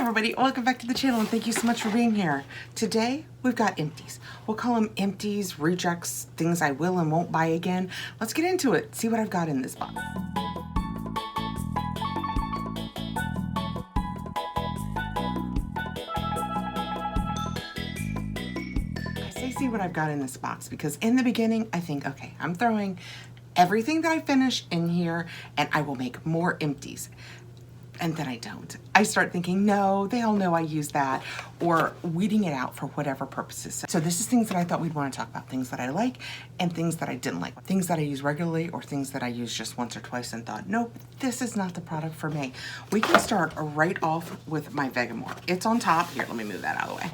everybody, welcome back to the channel and thank you so much for being here. Today we've got empties. We'll call them empties, rejects, things I will and won't buy again. Let's get into it, see what I've got in this box. I say see what I've got in this box because in the beginning I think, okay, I'm throwing everything that I finish in here and I will make more empties. And then I don't. I start thinking, no, they all know I use that, or weeding it out for whatever purposes. So this is things that I thought we'd want to talk about, things that I like and things that I didn't like, things that I use regularly or things that I use just once or twice and thought, nope, this is not the product for me. We can start right off with my Vegamore. It's on top. Here, let me move that out of the way.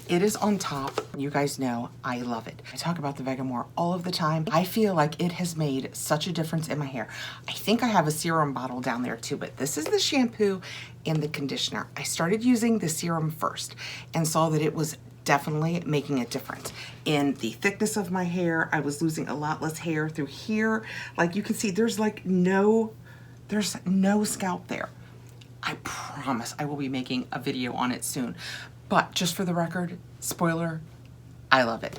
It is on top. You guys know I love it. I talk about the Vegamore all of the time. I feel like it has made such a difference in my hair. I think I have a serum bottle down there too, but this is the shampoo and the conditioner. I started using the serum first and saw that it was definitely making a difference in the thickness of my hair. I was losing a lot less hair through here. Like you can see, there's no scalp there. I promise I will be making a video on it soon. But just for the record, spoiler, I love it.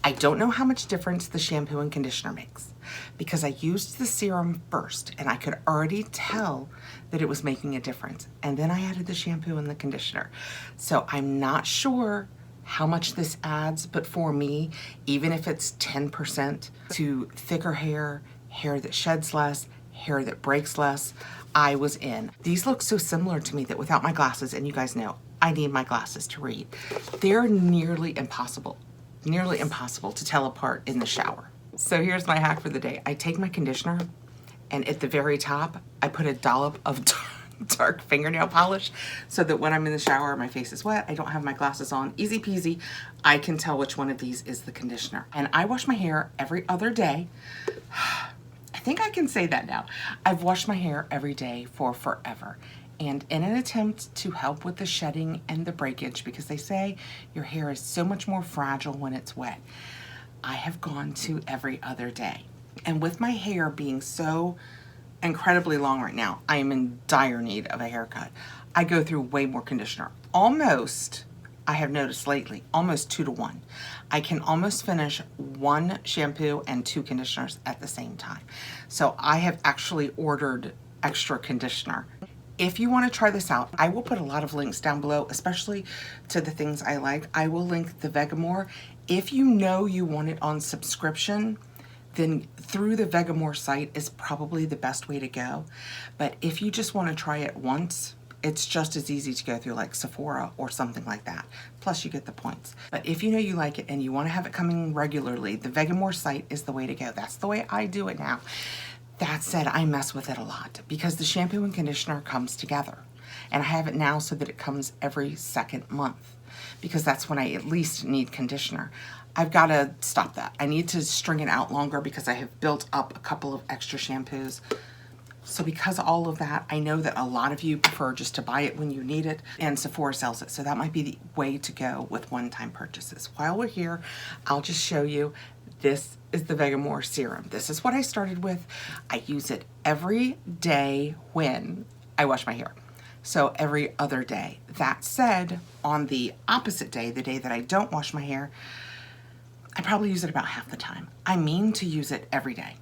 I don't know how much difference the shampoo and conditioner makes because I used the serum first and I could already tell that it was making a difference. And then I added the shampoo and the conditioner. So I'm not sure how much this adds, but for me, even if it's 10% to thicker hair, hair that sheds less, hair that breaks less, I was in. These look so similar to me that without my glasses, and you guys know, I need my glasses to read. They're nearly impossible to tell apart in the shower. So here's my hack for the day. I take my conditioner and at the very top, I put a dollop of dark fingernail polish so that when I'm in the shower, my face is wet, I don't have my glasses on, easy peasy, I can tell which one of these is the conditioner. And I wash my hair every other day. I think I can say that now. I've washed my hair every day for forever. And in an attempt to help with the shedding and the breakage, because they say your hair is so much more fragile when it's wet, I have gone to every other day. And with my hair being so incredibly long right now, I am in dire need of a haircut. I go through way more conditioner. Almost, I have noticed lately, almost 2 to 1. I can almost finish 1 shampoo and 2 conditioners at the same time. So I have actually ordered extra conditioner. If you want to try this out, I will put a lot of links down below, especially to the things I like. I will link the Vegamore. If you know you want it on subscription, then through the Vegamore site is probably the best way to go. But if you just want to try it once, it's just as easy to go through like Sephora or something like that. Plus you get the points. But if you know you like it and you want to have it coming regularly, the Vegamore site is the way to go. That's the way I do it now. That said, I mess with it a lot because the shampoo and conditioner comes together. And I have it now so that it comes every second month because that's when I at least need conditioner. I've got to stop that. I need to string it out longer because I have built up a couple of extra shampoos. So because of all of that, I know that a lot of you prefer just to buy it when you need it, and Sephora sells it. So that might be the way to go with one-time purchases. While we're here, I'll just show you. This is the Vegamore serum. This is what I started with. I use it every day when I wash my hair. So every other day. That said, on the opposite day, the day that I don't wash my hair, I probably use it about half the time. I mean to use it every day,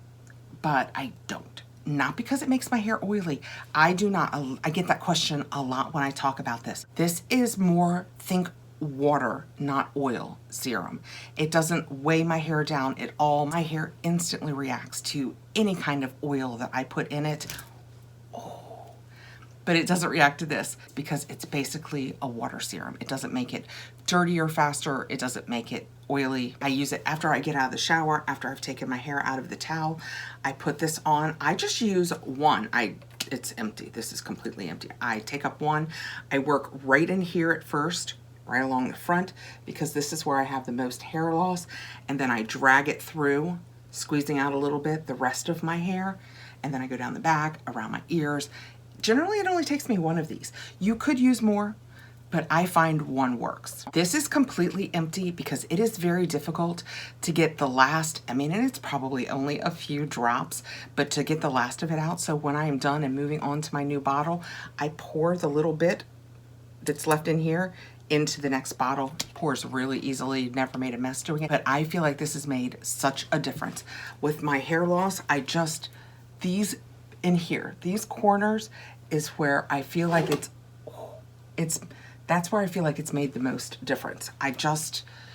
but I don't. Not because it makes my hair oily. I do not. I get that question a lot when I talk about this. This is more, think water, not oil serum. It doesn't weigh my hair down at all. My hair instantly reacts to any kind of oil that I put in it. Oh, but it doesn't react to this because it's basically a water serum. It doesn't make it dirtier faster. It doesn't make it oily. I use it after I get out of the shower, after I've taken my hair out of the towel. I put this on. I just use one. It's empty. This is completely empty. I take up one. I work right in here at first, right along the front, because this is where I have the most hair loss, and then I drag it through, squeezing out a little bit the rest of my hair, and then I go down the back, around my ears. Generally, it only takes me one of these. You could use more, but I find one works. This is completely empty because it is very difficult to get the last, and it's probably only a few drops, but to get the last of it out. So when I am done and moving on to my new bottle, I pour the little bit that's left in here into the next bottle. Pours really easily, never made a mess doing it. But I feel like this has made such a difference. With my hair loss, these in here, these corners is where I feel like that's where I feel like it's made the most difference.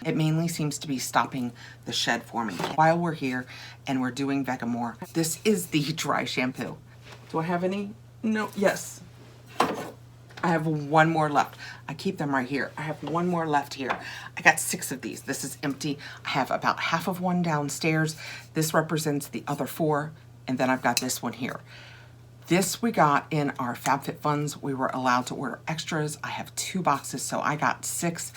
It mainly seems to be stopping the shed for me. While we're here and we're doing Vegamore, this is the dry shampoo. Do I have any? No, yes. I have one more left. I keep them right here. I have one more left here. I got 6 of these. This is empty. I have about half of one downstairs. This represents the other 4. And then I've got this one here. This we got in our FabFitFuns. We were allowed to order extras. I have 2 boxes, so I got 6.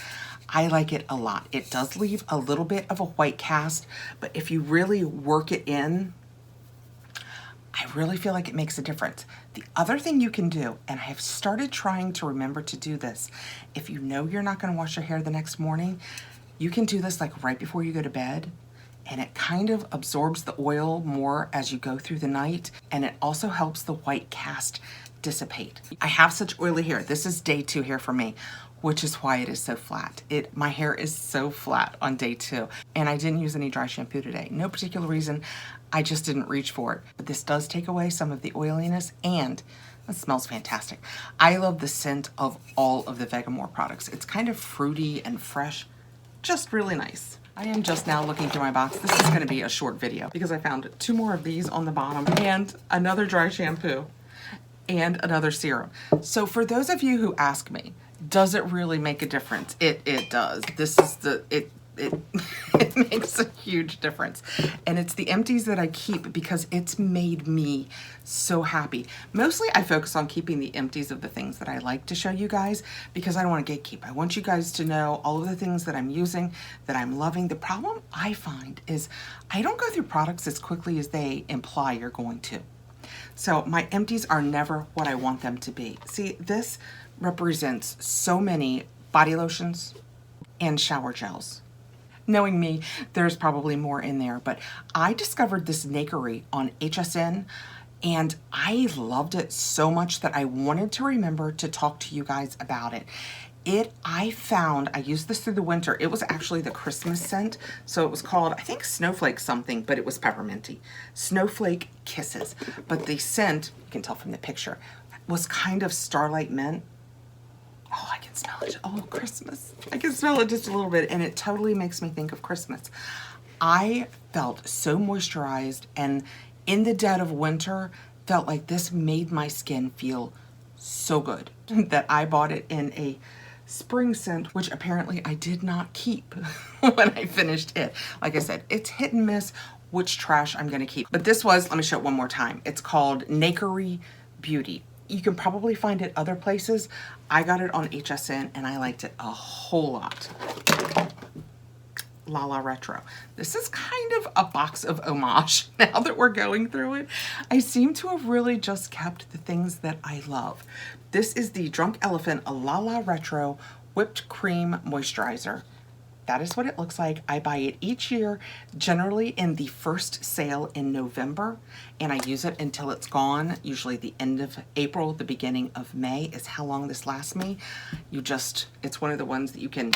I like it a lot. It does leave a little bit of a white cast, but if you really work it in, I really feel like it makes a difference. The other thing you can do, and I have started trying to remember to do this, if you know you're not going to wash your hair the next morning, you can do this like right before you go to bed, and it kind of absorbs the oil more as you go through the night, and it also helps the white cast dissipate. I have such oily hair. This is day 2 hair for me, which is why it is so flat. My hair is so flat on day 2, and I didn't use any dry shampoo today. No particular reason, I just didn't reach for it. But this does take away some of the oiliness, and it smells fantastic. I love the scent of all of the Vegamore products. It's kind of fruity and fresh, just really nice. I am just now looking through my box. This is gonna be a short video because I found 2 more of these on the bottom and another dry shampoo and another serum. So for those of you who ask me, does it really make a difference? It does. This is it makes a huge difference. And it's the Empties that I keep because it's made me so happy. Mostly I focus on keeping the Empties of the things that I like to show you guys because I don't want to gatekeep. I want you guys to know all of the things that I'm using, that I'm loving. The problem I find is I don't go through products as quickly as they imply you're going to. So my Empties are never what I want them to be. See, this represents so many body lotions and shower gels. Knowing me, there's probably more in there, but I discovered this Nakery on HSN and I loved it so much that I wanted to remember to talk to you guys about it. I used this through the winter. It was actually the Christmas scent. So it was called, I think Snowflake something, but it was pepperminty. Snowflake Kisses. But the scent, you can tell from the picture, was kind of Starlight Mint. Oh, I can smell it. Oh, Christmas. I can smell it just a little bit, and it totally makes me think of Christmas. I felt so moisturized, and in the dead of winter, felt like this made my skin feel so good that I bought it in a spring scent, which apparently I did not keep when I finished it. Like I said, it's hit and miss which trash I'm gonna keep. But this was, let me show it one more time. It's called Nakery Beauty. You can probably find it other places. I got it on HSN and I liked it a whole lot. La La Retro. This is kind of a box of homage now that we're going through it. I seem to have really just kept the things that I love. This is the Drunk Elephant La La Retro Whipped Cream Moisturizer. That is what it looks like. I buy it each year, generally in the first sale in November, and I use it until it's gone. Usually the end of April, the beginning of May is how long this lasts me. It's one of the ones that you can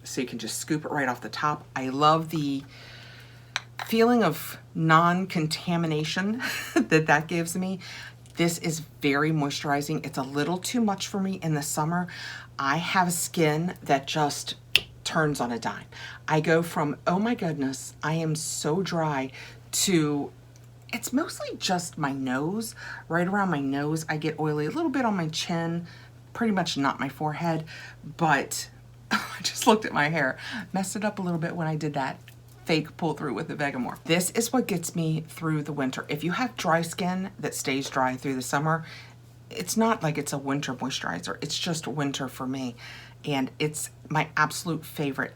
just scoop it right off the top. I love the feeling of non-contamination that gives me. This is very moisturizing. It's a little too much for me in the summer. I have skin that just turns on a dime. I go from, oh my goodness, I am so dry, to it's mostly just my nose. Right around my nose I get oily, a little bit on my chin, pretty much not my forehead, but I just looked at my hair, messed it up a little bit when I did that fake pull through with the Vegamore. This is what gets me through the winter. If you have dry skin that stays dry through the summer, it's not like it's a winter moisturizer. It's just winter for me. And it's my absolute favorite.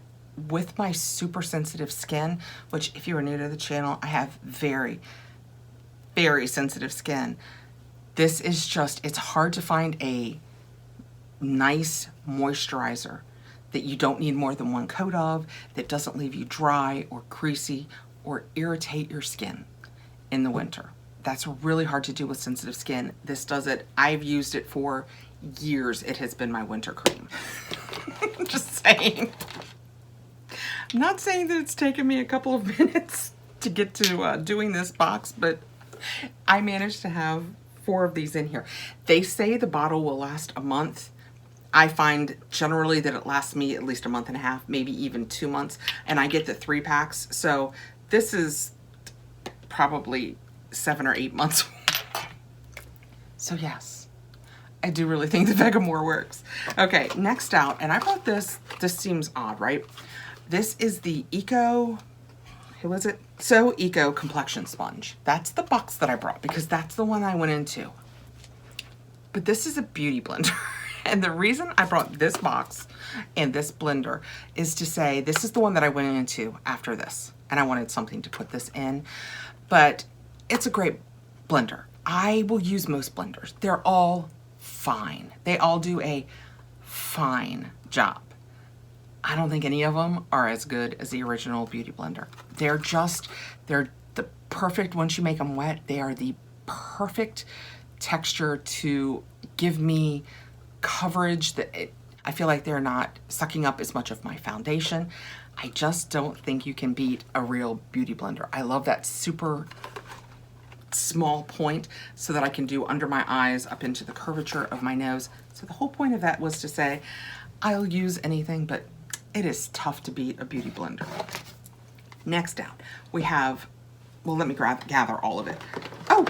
With my super sensitive skin, which if you are new to the channel, I have very, very sensitive skin. This is just, it's hard to find a nice moisturizer that you don't need more than one coat of, that doesn't leave you dry or greasy or irritate your skin in the winter. That's really hard to do with sensitive skin. This does it. I've used it for years it has been my winter cream. Just saying. I'm not saying that it's taken me a couple of minutes to get to doing this box, but I managed to have 4 of these in here. They say the bottle will last a month. I find generally that it lasts me at least a month and a half, maybe even 2 months, and I get the 3 packs. So this is probably 7 or 8 months. So yes, I do really think the Vegamore works. Okay, next out, and I brought this. This seems odd, right? This is the Eco, who was it? So Eco Complexion Sponge. That's the box that I brought because that's the one I went into. But this is a beauty blender. And the reason I brought this box and this blender is to say this is the one that I went into after this. And I wanted something to put this in. But it's a great blender. I will use most blenders. They're all fine. They all do a fine job. I don't think any of them are as good as the original Beauty Blender. They're the perfect, once you make them wet, they are the perfect texture to give me coverage that I feel like they're not sucking up as much of my foundation. I just don't think you can beat a real Beauty Blender. I love that super small point so that I can do under my eyes up into the curvature of my nose. So the whole point of that was to say I'll use anything, but it is tough to beat a Beauty Blender. Next out, we have, well, let me gather all of it. Oh,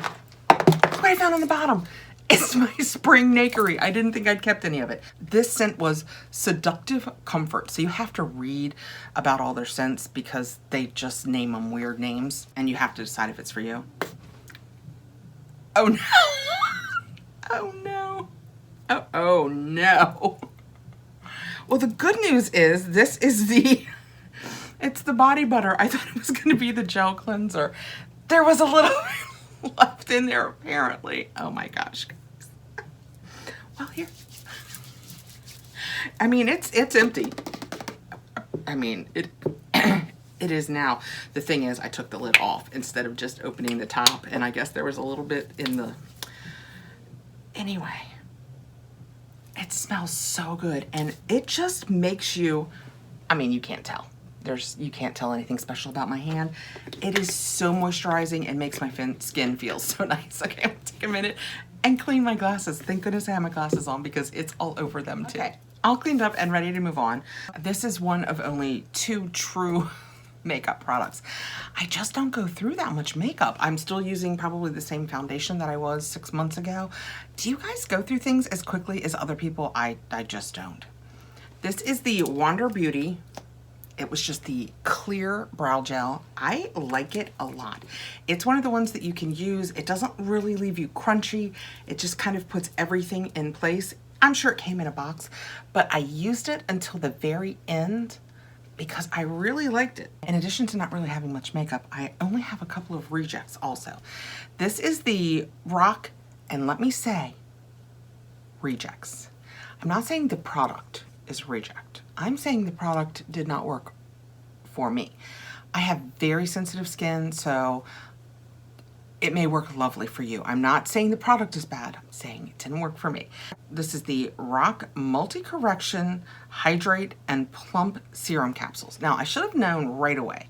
look what I found on the bottom. It's my spring nakery. I didn't think I'd kept any of it. This scent was Seductive Comfort. So you have to read about all their scents because they just name them weird names and you have to decide if it's for you. Oh no. Oh no. Oh no. Well, the good news is this is it's the body butter. I thought it was going to be the gel cleanser. There was a little left in there apparently. Oh my gosh. Well, here. I mean, it's empty. I mean, it is now. The thing is, I took the lid off instead of just opening the top, and I guess there was a little bit in the... Anyway. It smells so good, and it just makes you, I mean, you can't tell. You can't tell anything special about my hand. It is so moisturizing and makes my skin feel so nice. Okay, I'm gonna take a minute and clean my glasses. Thank goodness I have my glasses on because it's all over them too. Okay, all cleaned up and ready to move on. This is one of only 2 true makeup products. I just don't go through that much makeup. I'm still using probably the same foundation that I was 6 months ago. Do you guys go through things as quickly as other people? I just don't. This is the Wander Beauty. It was just the clear brow gel. I like it a lot. It's one of the ones that you can use. It doesn't really leave you crunchy. It just kind of puts everything in place. I'm sure it came in a box, but I used it until the very end because I really liked it. In addition to not really having much makeup, I only have a couple of rejects also. This is the Rock, and let me say, rejects. I'm not saying the product is reject. I'm saying the product did not work for me. I have very sensitive skin, so it may work lovely for you. I'm not saying the product is bad. I'm saying it didn't work for me. This is the Rock Multi-Correction Hydrate and Plump Serum Capsules. Now, I should have known right away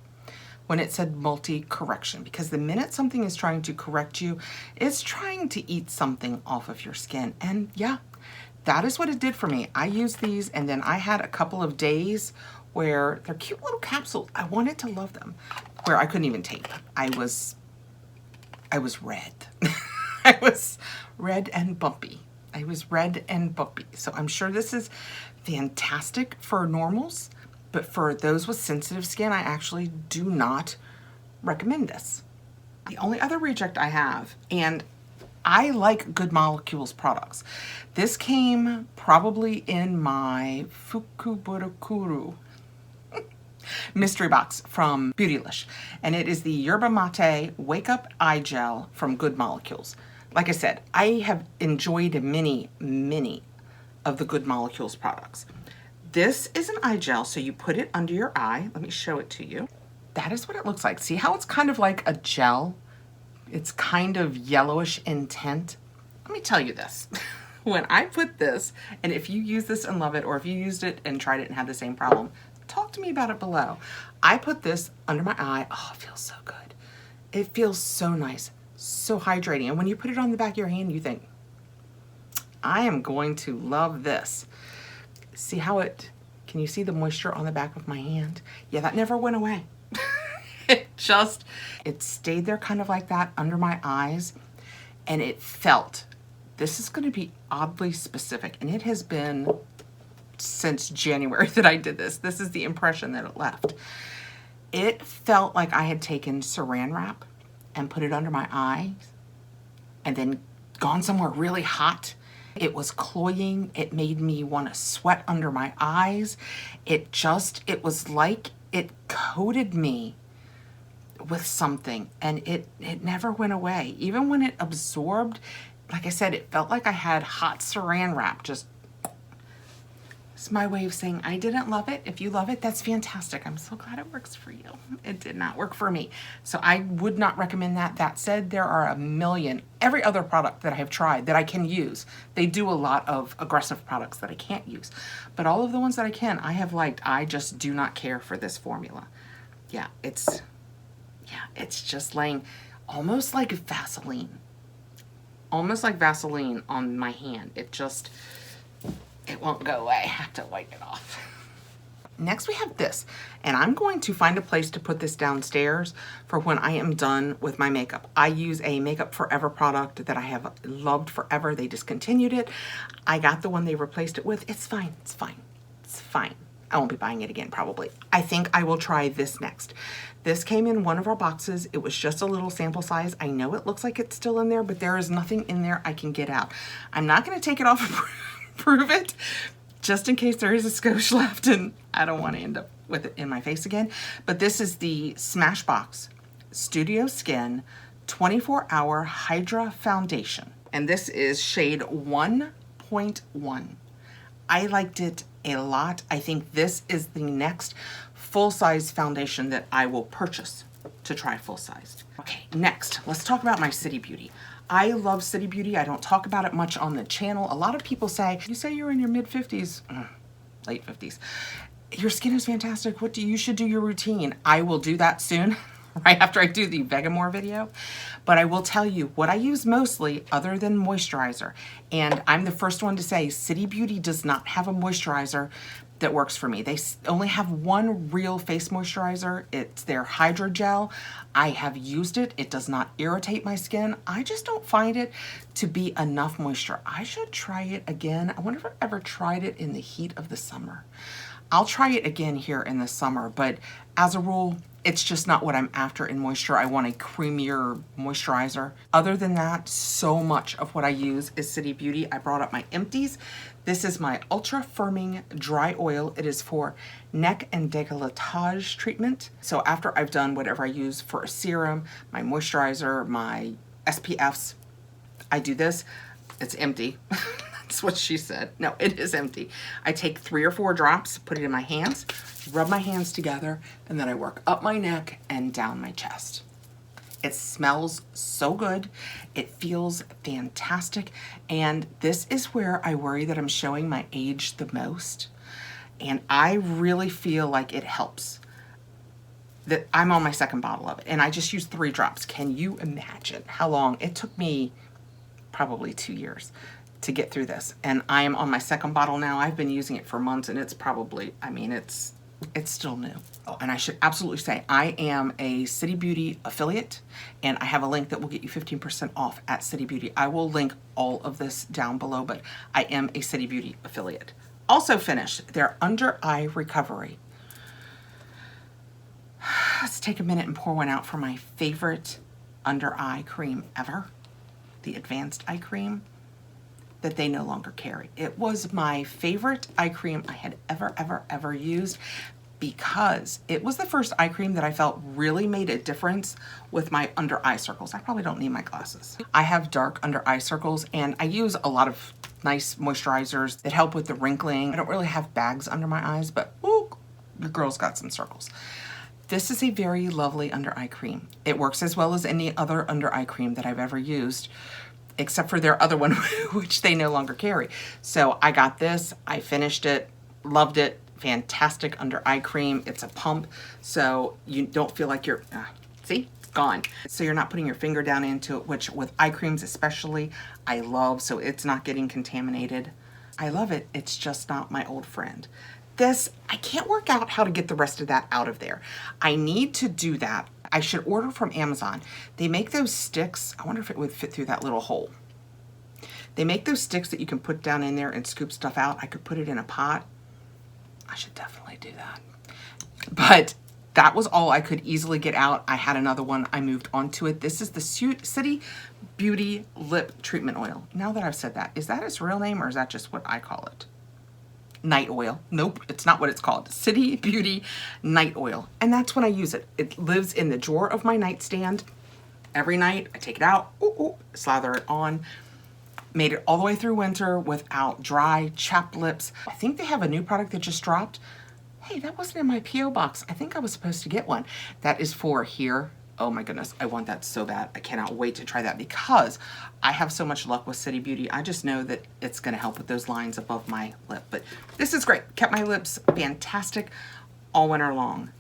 when it said multi-correction, because the minute something is trying to correct you, it's trying to eat something off of your skin. And yeah, that is what it did for me. I used these, and then I had a couple of days where they're cute little capsules. I wanted to love them, where I couldn't even take them. I was red. I was red and bumpy. I was red and bumpy. So I'm sure this is fantastic for normals, but for those with sensitive skin, I actually do not recommend this. The only other reject I have, and I like Good Molecules products. This came probably in my Fukuburukuru mystery box from Beautylish, and it is the Yerba Mate Wake Up Eye Gel from Good Molecules. Like I said, I have enjoyed many of the Good Molecules products. This is an eye gel, so you put it under your eye. Let me show it to you. That is what it looks like. See how it's kind of like a gel? It's kind of yellowish in tint. Let me tell you this. when I put this, and if you use this and love it, or if you used it and tried it and had the same problem, talk to me about it below. I put this under my eye. Oh, it feels so good. It feels so nice, so hydrating. And when you put it on the back of your hand, you think, I am going to love this. See how can you see the moisture on the back of my hand? Yeah, that never went away. It stayed there kind of like that under my eyes, and it felt, this is going to be oddly specific, and it has been since January that I did this. This is the impression that it left. It felt like I had taken saran wrap and put it under my eyes and then gone somewhere really hot. It was cloying. It made me want to sweat under my eyes. It was like it coated me with something, and it never went away. Even when it absorbed, like I said, it felt like I had hot saran wrap. Just, it's my way of saying I didn't love it. If you love it, that's fantastic. I'm so glad it works for you. It did not work for me, so I would not recommend that. That said, there are a million, every other product that I have tried that I can use. They do a lot of aggressive products that I can't use, but all of the ones that I can, I have liked. I just do not care for this formula. Yeah, it's just laying almost like Vaseline. Almost like Vaseline on my hand. It won't go away. I have to wipe it off. Next we have this, and I'm going to find a place to put this downstairs for when I am done with my makeup. I use a Makeup Forever product that I have loved forever. They discontinued it. I got the one they replaced it with. It's fine. It's fine. It's fine. I won't be buying it again, probably. I think I will try this next. This came in one of our boxes. It was just a little sample size. I know it looks like it's still in there, but there is nothing in there I can get out. I'm not going to take it off and prove it, just in case there is a skosh left and I don't want to end up with it in my face again. But this is the Smashbox Studio Skin 24-Hour Hydra Foundation. And this is shade 1.1. I liked it a lot. I think this is the next full-size foundation that I will purchase to try full-sized. Okay, next, let's talk about my City Beauty. I love City Beauty. I don't talk about it much on the channel. A lot of people say, you say you're in your mid-50s, late 50s. Your skin is fantastic. You should do your routine. I will do that soon, right after I do the Vegamore video. But I will tell you what I use mostly other than moisturizer. And I'm the first one to say City Beauty does not have a moisturizer that works for me. They only have one real face moisturizer. It's their Hydra Gel. I have used it. It does not irritate my skin. I just don't find it to be enough moisture. I should try it again. I wonder if I've ever tried it in the heat of the summer. I'll try it again here in the summer, but as a rule, it's just not what I'm after in moisture. I want a creamier moisturizer. Other than that, so much of what I use is City Beauty. I brought up my Empties. This is my Ultra Firming Dry Oil. It is for neck and décolletage treatment. So after I've done whatever I use for a serum, my moisturizer, my SPFs, I do this. It's empty. That's what she said. No, it is empty. I take 3 or 4 drops, put it in my hands, rub my hands together, and then I work up my neck and down my chest. It smells so good. It feels fantastic. And this is where I worry that I'm showing my age the most. And I really feel like it helps. That I'm on my 2nd bottle of it, and I just used 3 drops. Can you imagine how long it took me? Probably 2 years to get through this, and I am on my 2nd bottle now. I've been using it for months, and it's probably, I mean, it's still new. Oh, and I should absolutely say I am a City Beauty affiliate, and I have a link that will get you 15% off at City Beauty. I will link all of this down below, but I am a City Beauty affiliate. Also finished their under eye recovery. Let's take a minute and pour one out for my favorite under eye cream ever, the Advanced Eye Cream that they no longer carry. It was my favorite eye cream I had ever used, because it was the first eye cream that I felt really made a difference with my under eye circles. I probably don't need my glasses. I have dark under eye circles, and I use a lot of nice moisturizers that help with the wrinkling. I don't really have bags under my eyes, but ooh, your girl's got some circles. This is a very lovely under eye cream. It works as well as any other under eye cream that I've ever used. except for their other one, which they no longer carry. So I got this, I finished it, loved it, fantastic under eye cream. It's a pump, so you don't feel like you're, see, it's gone. So you're not putting your finger down into it, which with eye creams especially, I love, so it's not getting contaminated. I love it, it's just not my old friend. This, I can't work out how to get the rest of that out of there. I need to do that. I should order from Amazon. They make those sticks. I wonder if it would fit through that little hole. They make those sticks that you can put down in there and scoop stuff out. I could put it in a pot. I should definitely do that. But that was all I could easily get out. I had another one. I moved on to it. This is the City Beauty Lip Treatment Oil. Now that I've said that, is that its real name or is that just what I call it? Night oil. Nope, it's not what it's called. City Beauty Night Oil. And that's when I use it. It lives in the drawer of my nightstand. Every night I take it out, slather it on. Made it all the way through winter without dry, chapped lips. I think they have a new product that just dropped. Hey, that wasn't in my P.O. box. I think I was supposed to get one. That is for here. Oh my goodness, I want that so bad. I cannot wait to try that because I have so much luck with City Beauty. I just know that it's gonna help with those lines above my lip. But this is great. Kept my lips fantastic all winter long.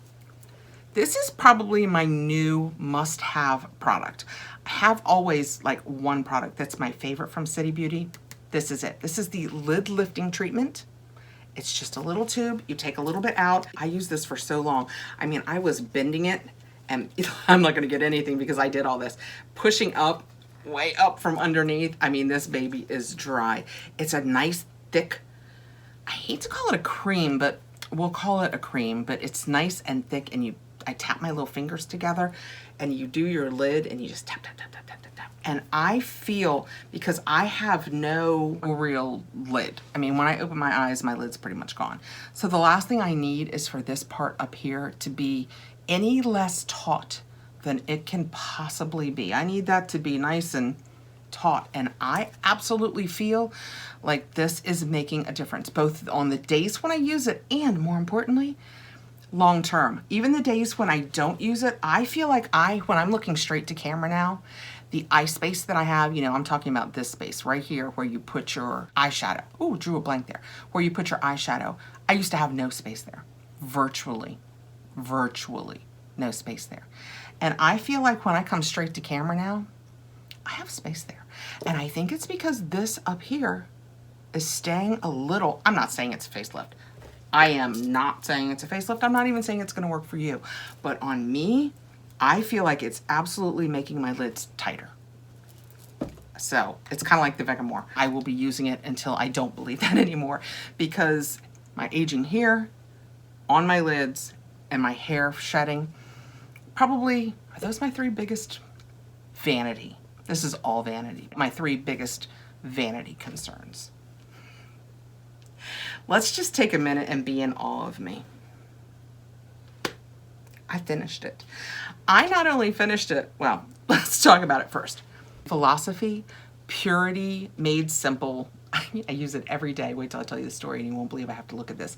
This is probably my new must-have product. I have always like one product that's my favorite from City Beauty. This is it. This is the lid lifting treatment. It's just a little tube. You take a little bit out. I used this for so long. I mean, I was bending it and I'm not gonna get anything because I did all this. Pushing up, way up from underneath. I mean, this baby is dry. It's a nice thick, I hate to call it a cream, but we'll call it a cream, but it's nice and thick and I tap my little fingers together and you do your lid and you just tap, tap, tap, tap, tap, tap, tap. And I feel, because I have no real lid. I mean, when I open my eyes, my lid's pretty much gone. So the last thing I need is for this part up here to be any less taut than it can possibly be. I need that to be nice and taut. And I absolutely feel like this is making a difference, both on the days when I use it and more importantly, long term. Even the days when I don't use it, I feel like when I'm looking straight to camera now, the eye space that I have, you know, I'm talking about this space right here where you put your eyeshadow. Oh, drew a blank there. Where you put your eyeshadow. I used to have no space there. Virtually no space there. And I feel like when I come straight to camera now, I have space there. And I think it's because this up here is staying a little, I'm not saying it's a facelift. I am not saying it's a facelift. I'm not even saying it's gonna work for you. But on me, I feel like it's absolutely making my lids tighter. So it's kind of like the Vegamore. I will be using it until I don't believe that anymore because my aging here, on my lids, and my hair shedding, probably, are those my three biggest vanity? This is all vanity. My three biggest vanity concerns. Let's just take a minute and be in awe of me. I finished it. I not only finished it, well, let's talk about it first. Philosophy, Purity Made Simple. I use it every day. Wait till I tell you the story and you won't believe I have to look at this.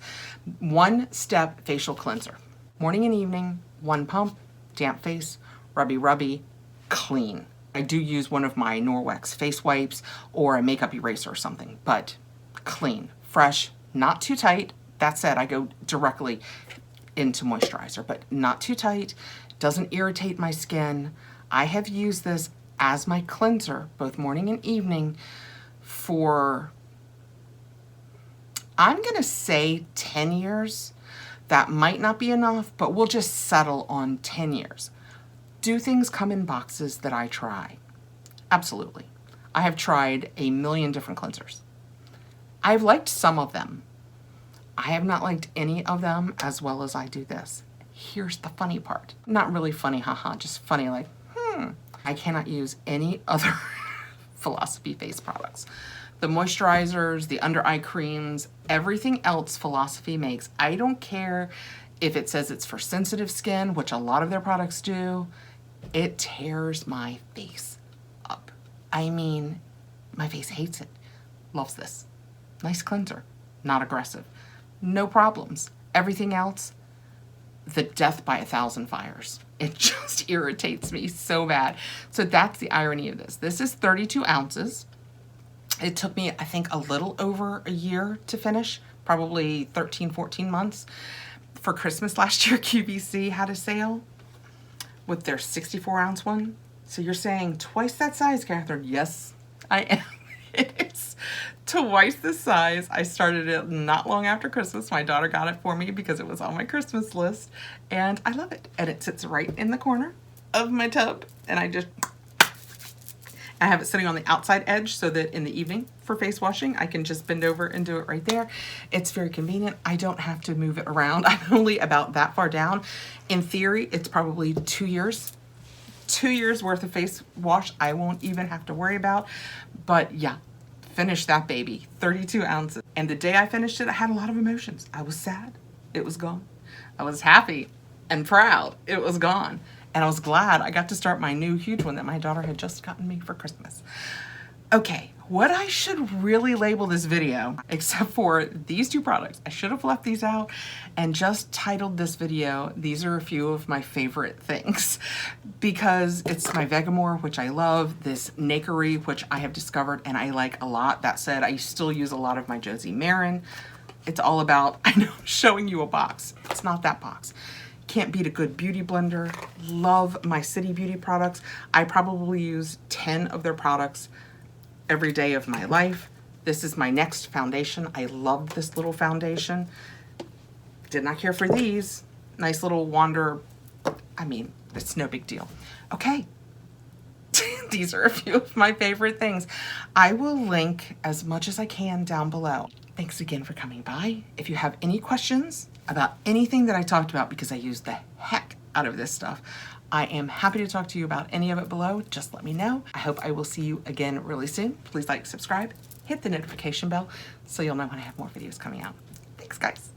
1-step facial cleanser. Morning and evening, 1 pump, damp face, rubby, clean. I do use one of my Norwex face wipes or a makeup eraser or something, but clean, fresh, not too tight. That said, I go directly into moisturizer, but not too tight, doesn't irritate my skin. I have used this as my cleanser, both morning and evening, for, I'm gonna say 10 years. That might not be enough, but we'll just settle on 10 years. Do things come in boxes that I try? Absolutely. I have tried a million different cleansers. I've liked some of them. I have not liked any of them as well as I do this. Here's the funny part. Not really funny, haha, just funny like, I cannot use any other Philosophy face products. The moisturizers, the under eye creams, everything else Philosophy makes. I don't care if it says it's for sensitive skin, which a lot of their products do. It tears my face up. I mean, my face hates it. Loves this. Nice cleanser, not aggressive. No problems. Everything else, the death by 1,000 fires. It just irritates me so bad. So that's the irony of this. This is 32 ounces. It took me, I think, a little over a year to finish, probably 13, 14 months. For Christmas last year, QVC had a sale with their 64 ounce one. So you're saying twice that size, Catherine? Yes, I am. It is twice the size. I started it not long after Christmas. My daughter got it for me because it was on my Christmas list, and I love it. And it sits right in the corner of my tub, and I have it sitting on the outside edge so that in the evening for face washing, I can just bend over and do it right there. It's very convenient. I don't have to move it around. I'm only about that far down. In theory, it's probably 2 years. 2 years worth of face wash I won't even have to worry about. But yeah, finish that baby, 32 ounces. And the day I finished it, I had a lot of emotions. I was sad, it was gone. I was happy and proud, it was gone. And I was glad I got to start my new huge one that my daughter had just gotten me for Christmas. Okay, what I should really label this video, except for these two products, I should have left these out and just titled this video, these are a few of my favorite things, because it's my Vegamour, which I love, this Nakery, which I have discovered and I like a lot. That said, I still use a lot of my Josie Marin. It's all about, I know I'm showing you a box, it's not that box. Can't beat a good beauty blender. Love my City Beauty products. I probably use 10 of their products every day of my life. This is my next foundation. I love this little foundation. Did not care for these. Nice little Wander. I mean, it's no big deal. Okay. These are a few of my favorite things. I will link as much as I can down below. Thanks again for coming by. If you have any questions about anything that I talked about, because I used the heck out of this stuff, I am happy to talk to you about any of it below. Just let me know. I hope I will see you again really soon. Please like, subscribe, hit the notification bell so you'll know when I have more videos coming out. Thanks, guys.